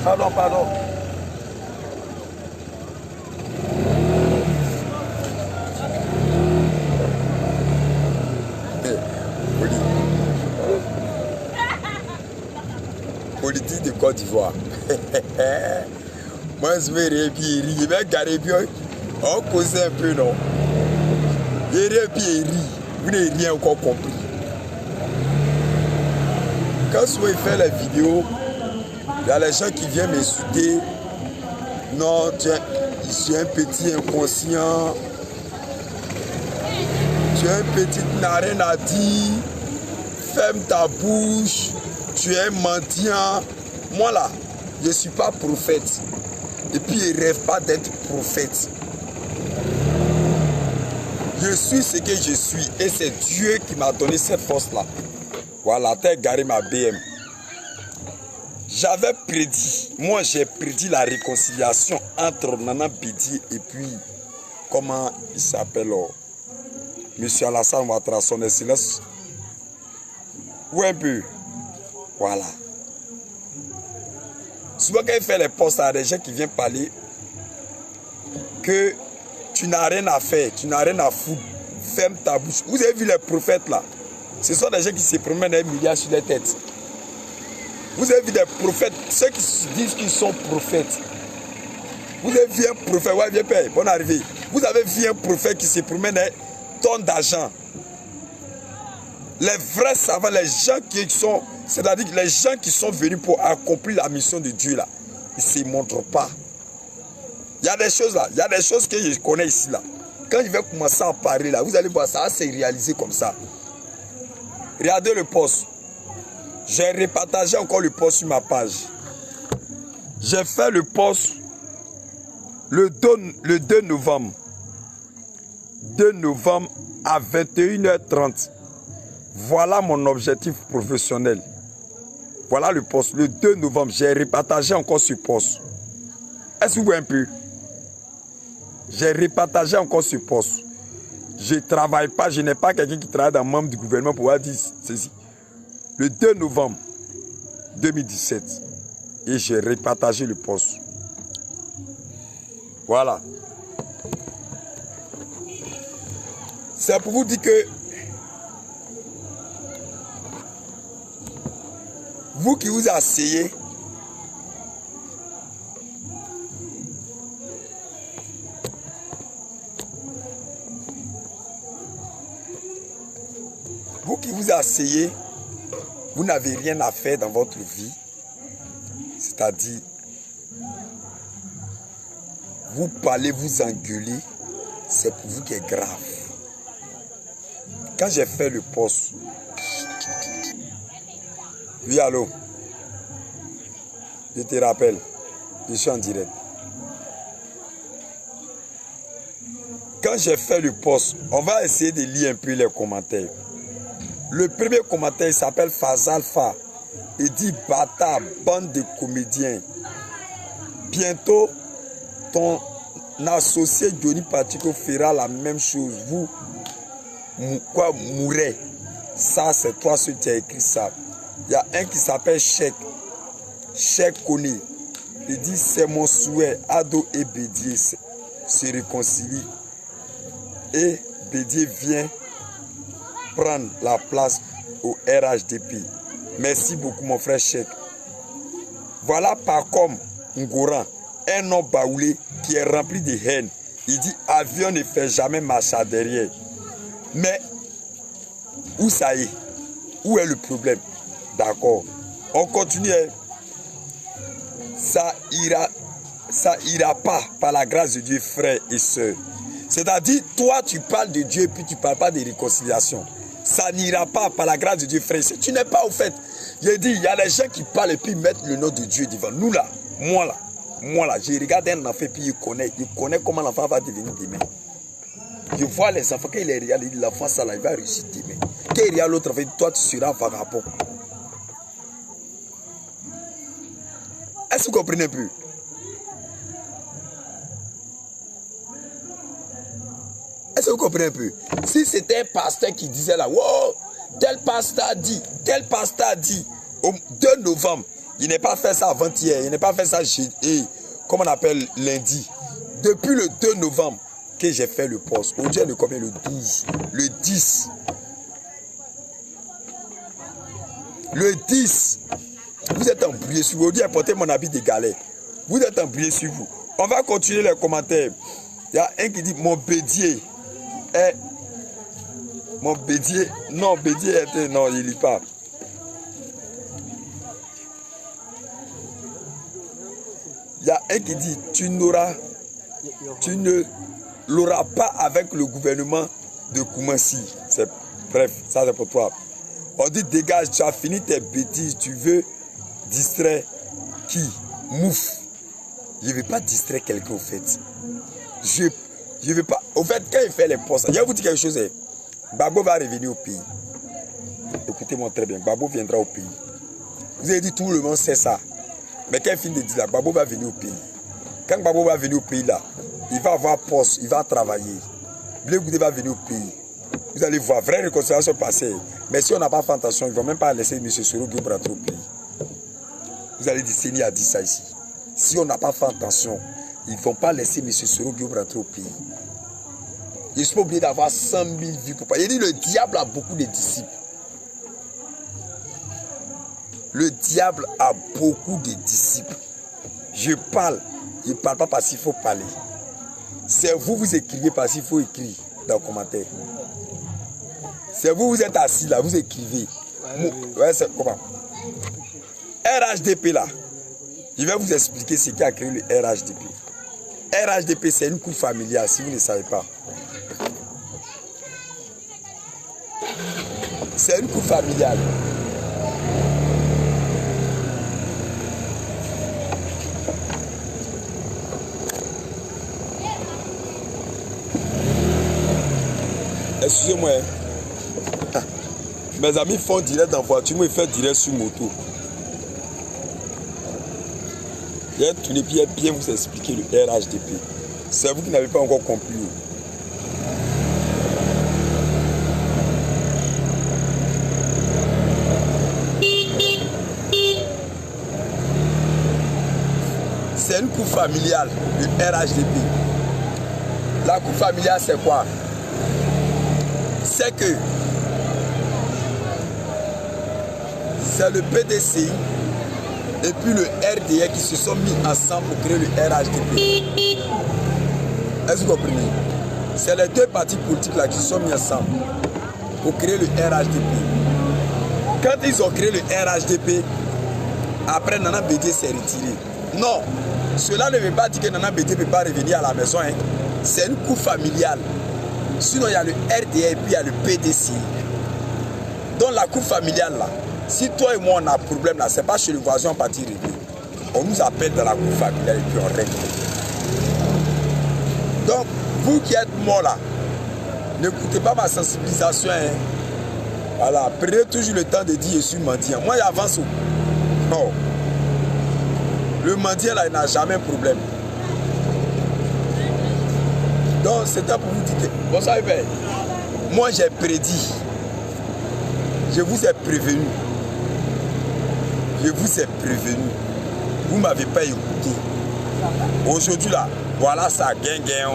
Pardon, pardon. Politique de Côte d'Ivoire. Moi, je vais rire, je vais garder bien. On cause un peu, non? Il rit. Vous n'avez rien encore compris. Quand je fais les vidéos, il y a les gens qui viennent m'insulter. Non, tu es un petit inconscient. Tu es un petit n'a rien à dire. Ferme ta bouche. Tu es un mendiant. Moi là, je ne suis pas prophète. Et puis je ne rêve pas d'être prophète. Je suis ce que je suis. Et c'est Dieu qui m'a donné cette force-là. Voilà, t'as garé ma BM. J'avais prédit, moi j'ai prédit la réconciliation entre Nana Bédié et puis, comment il s'appelle, Monsieur Alassane Ouattara, son excellence. Ou un peu. Voilà. Souvent quand il fait les postes à des gens qui viennent parler que tu n'as rien à faire, tu n'as rien à foutre, ferme ta bouche. Vous avez vu les prophètes là? Ce sont des gens qui se promènent des milliards sur les têtes. Vous avez vu des prophètes, ceux qui disent qu'ils sont prophètes. Vous avez vu un prophète, ouais, bien père, bonne arrivée. Vous avez vu un prophète qui se promène des tonnes d'argent. Les vrais savants, les gens qui sont, c'est-à-dire les gens qui sont venus pour accomplir la mission de Dieu là, ils ne se montrent pas. Il y a des choses là, il y a des choses que je connais ici là. Quand je vais commencer à parler là, vous allez voir ça, c'est réalisé comme ça. Regardez le poste. J'ai repartagé encore le poste sur ma page. J'ai fait le poste le 2 novembre. 2 novembre à 21h30. Voilà mon objectif professionnel. Voilà le poste. Le 2 novembre, j'ai repartagé encore ce poste. Est-ce que vous voyez un peu? J'ai repartagé encore ce poste. Je ne travaille pas, je n'ai pas quelqu'un qui travaille dans le membre du gouvernement pour pouvoir dire ceci. Le 2 novembre 2017, et j'ai repartagé le poste. Voilà. C'est pour vous dire que vous qui vous asseyez, vous n'avez rien à faire dans votre vie. C'est-à-dire, vous parlez, vous engueulez, c'est pour vous qui est grave. Quand j'ai fait le poste, oui, allô, je te rappelle, je suis en direct. Quand j'ai fait le poste, on va essayer de lire un peu les commentaires. Le premier commentaire, il s'appelle Fazalfa. Il dit « Bata, bande de comédiens. Bientôt, ton associé Johnny Patico fera la même chose. Vous, mourrez. » Ça, c'est toi ceux qui as écrit ça. Il y a un qui s'appelle Cheikh. Cheikh Kone. Il dit « C'est mon souhait. Ado et Bédié se réconcilient. Et Bédié vient prendre la place au RHDP. Merci beaucoup mon frère Cheikh. Voilà par comme Ngoran, un homme baoulé qui est rempli de haine. Il dit avion ne fait jamais marche à derrière. Mais où ça y est? Où est le problème? D'accord. On continue. Ça ira pas par la grâce de Dieu, frères et sœurs. C'est-à-dire, toi tu parles de Dieu et puis tu ne parles pas de réconciliation. Ça n'ira pas par la grâce de Dieu, frère. Tu n'es pas au fait. J'ai dit, il y a des gens qui parlent et puis mettent le nom de Dieu devant. Nous là, moi là, j'ai regardé un enfant et puis il connaît comment l'enfant va devenir demain. Je vois les enfants, quand il regarde, l'enfant ça là, il va réussir demain. Quand il regarde l'autre enfant, toi tu seras vagabond. Est-ce que vous comprenez un peu? Est-ce que vous comprenez un peu? Si c'était un pasteur qui disait là, wow, tel pasteur dit, Au 2 novembre, il n'est pas fait ça avant-hier, il n'est pas fait ça, comment on appelle, lundi. Depuis le 2 novembre que j'ai fait le poste. Aujourd'hui, le combien? Le 12, le 10. Le 10, vous êtes embrouillé sur vous. Aujourd'hui, apportez mon habit de galet. Vous êtes embrouillé sur vous. On va continuer les commentaires. Il y a un qui dit mon bédier est. Mon bédier. Non, bédier était. Non, il ne lit pas. Il y a un qui dit tu ne l'auras pas avec le gouvernement de Koumassi. Bref, ça c'est pour toi. On dit dégage, tu as fini tes bêtises, tu veux distraire qui? Mouf. Je ne vais pas distraire quelqu'un au fait. Je ne vais pas. Au fait, quand il fait les postes, je vais vous dire quelque chose. Babo va revenir au pays. Écoutez-moi très bien, Babo viendra au pays. Vous avez dit tout le monde sait ça. Mais quand il finit de dire là, Babo va venir au pays. Quand Babo va venir au pays là, il va avoir poste, il va travailler. Blé Goudé va venir au pays. Vous allez voir, vraie réconciliation passée. Mais si on n'a pas fait attention, ils ne vont même pas laisser M. Soro Guillaume rentrer au pays. Vous allez dire, Séni a dit ça ici. Si on n'a pas fait attention, ils ne vont pas laisser M. Soro Guillaume rentrer au pays. Je ne suis pas obligé d'avoir 100 000 vies pour pas. Il dit, le diable a beaucoup de disciples. Le diable a beaucoup de disciples. Je parle, je ne parle pas parce qu'il faut parler. C'est vous, vous écrivez parce qu'il faut écrire dans le commentaire. C'est vous, vous êtes assis là, vous écrivez. Ouais, c'est comment? RHDP là, je vais vous expliquer ce qui a créé le RHDP. RHDP, c'est une cour familiale, si vous ne savez pas. C'est une cour familiale. Excusez-moi. Mes amis font direct en voiture, moi ils font direct sur moto. Je vais tourner puis bien vous expliquer le RHDP. C'est vous qui n'avez pas encore compris. C'est une cour familiale, le RHDP. La cour familiale, c'est quoi? C'est que c'est le PDCI et puis le RDA qui se sont mis ensemble pour créer le RHDP. Est-ce que vous comprenez? C'est les deux partis politiques là qui se sont mis ensemble pour créer le RHDP. Quand ils ont créé le RHDP, après Nana Bédié s'est retiré. Non, cela ne veut pas dire que Nana Bédié ne peut pas revenir à la maison. Hein. C'est une cour familiale. Sinon, il y a le RDA et puis il y a le PDCI. Dans la cour familiale, là, si toi et moi on a un problème, là, c'est pas chez le voisin en partie régler. On nous appelle dans la cour familiale et puis on règle. Donc, vous qui êtes morts là, n'écoutez pas ma sensibilisation. Hein. Voilà, prenez toujours le temps de dire je suis mendiant. Moi, j'avance. Non. Le mendiant là, il n'a jamais de problème. Donc, c'était pour vous dire que, bonsoir, Hubert. Moi, j'ai prédit. Je vous ai prévenu. Je vous ai prévenu. Vous ne m'avez pas écouté. Aujourd'hui, là, voilà ça. Guinguéon.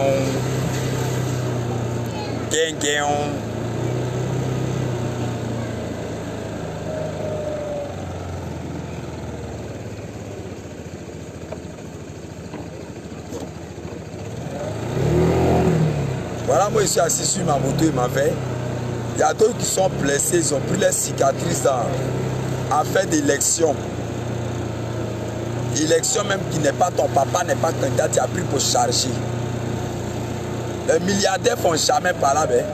Voilà, moi je suis assis sur ma moto et ma veille. Il y a d'autres qui sont blessés, ils ont pris les cicatrices à faire d'élection. Élection même qui n'est pas ton papa, n'est pas candidat, tu as pris pour charger. Les milliardaires ne font jamais par là, mais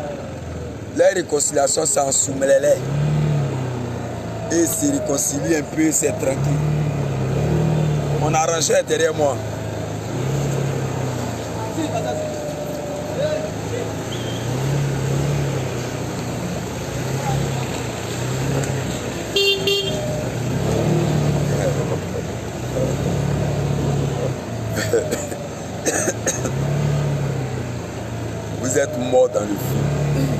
leur réconciliation c'est en soumelélé. Et se réconcilier un peu, c'est tranquille. Mon arrangeur est derrière moi. Vous êtes mort dans le film.